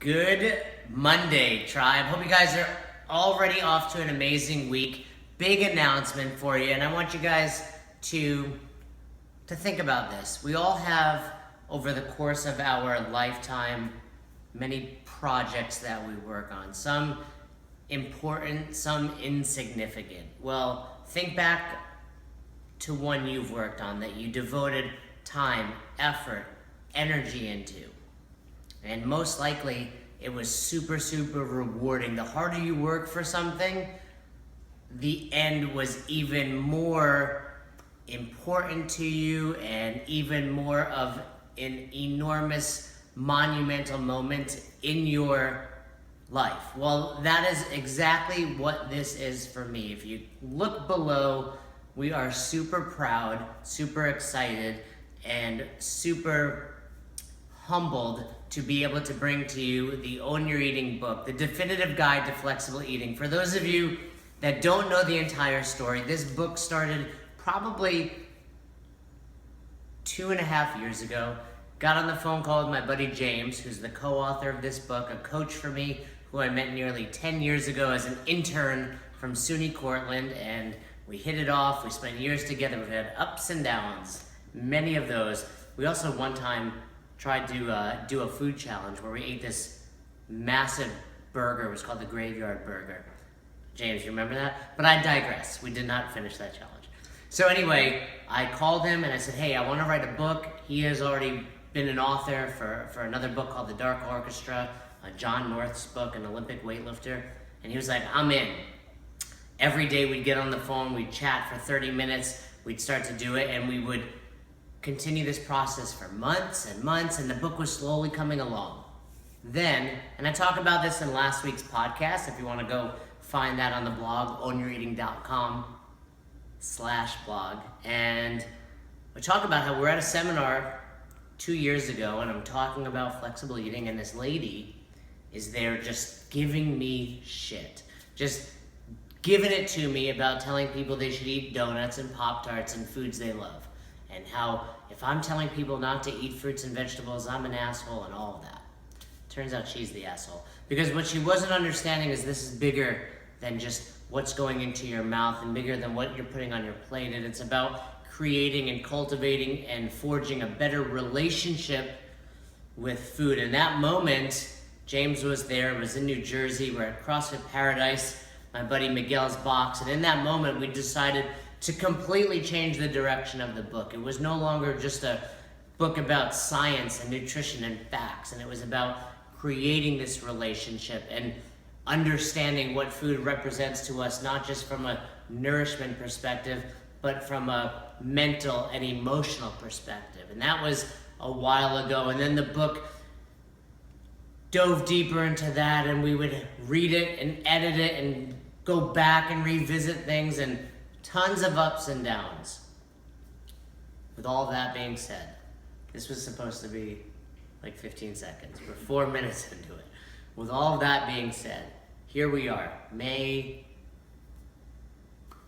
Good Monday, tribe. Hope you guys are already off to an amazing week. Big announcement for you, and I want you guys to think about this. We all have, over the course of our lifetime, many projects that we work on. Some important, some insignificant. Well, think back to one you've worked on that you devoted time, effort, energy into. And most likely, it was super, super rewarding. The harder you work for something, the end was even more important to you and even more of an enormous, monumental moment in your life. Well, that is exactly what this is for me. If you look below, we are super proud, super excited, and super humbled to be able to bring to you the Own Your Eating book, the definitive guide to flexible eating. For those of you that don't know the entire story, this book started probably 2.5 years ago. Got on the phone call with my buddy James, who's the co-author of this book, a coach for me, who I met nearly 10 years ago as an intern from SUNY Cortland, and we hit it off. We spent years together. We've had ups and downs, many of those. We also one time tried to do a food challenge where we ate this massive burger. It was called the Graveyard Burger. James, you remember that? But I digress. We did not finish that challenge. So anyway, I called him and I said, hey, I want to write a book. He has already been an author for another book called The Dark Orchestra, John North's book, an Olympic weightlifter. And he was like, I'm in. Every day we'd get on the phone, we'd chat for 30 minutes, we'd start to do it, and we would continue this process for months and months, and the book was slowly coming along. Then, and I talk about this in last week's podcast, if you want to go find that on the blog, ownyoureating.com/blog, and I talk about how we're at a seminar 2 years ago, and I'm talking about flexible eating, and this lady is there just giving me shit. Just giving it to me about telling people they should eat donuts and Pop-Tarts and foods they love. And how if I'm telling people not to eat fruits and vegetables, I'm an asshole and all of that. Turns out she's the asshole. Because what she wasn't understanding is this is bigger than just what's going into your mouth and bigger than what you're putting on your plate. And it's about creating and cultivating and forging a better relationship with food. In that moment, James was there, was in New Jersey, we're at CrossFit Paradise, my buddy Miguel's box, and in that moment we decided to completely change the direction of the book. It was no longer just a book about science and nutrition and facts, and it was about creating this relationship and understanding what food represents to us, not just from a nourishment perspective, but from a mental and emotional perspective. And that was a while ago, and then the book dove deeper into that, and we would read it and edit it and go back and revisit things, and tons of ups and downs. With all that being said, this was supposed to be like 15 seconds. We're 4 minutes into it. With all that being said, here we are,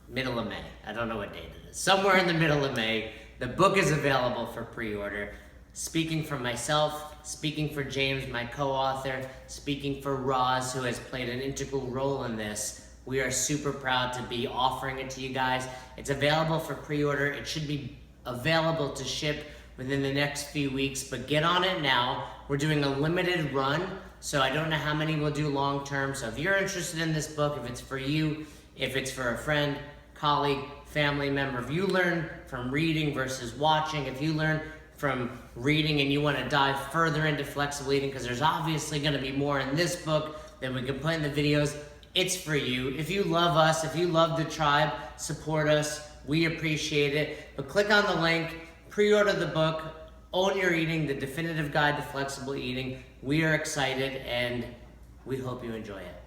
middle of May. I don't know what date it is. Somewhere in the middle of May, the book is available for pre-order. Speaking for myself, speaking for James, my co-author, speaking for Roz, who has played an integral role in this, we are super proud to be offering it to you guys. It's available for pre-order. It should be available to ship within the next few weeks, but get on it now. We're doing a limited run, so I don't know how many we'll do long term. So if you're interested in this book, if it's for you, if it's for a friend, colleague, family member, if you learn from reading versus watching, if you learn from reading and you want to dive further into flexible eating, because there's obviously going to be more in this book than we can put in the videos, it's for you. If you love us, if you love the tribe, support us. We appreciate it. But click on the link, pre-order the book, Own Your Eating, the definitive guide to flexible eating. We are excited and we hope you enjoy it.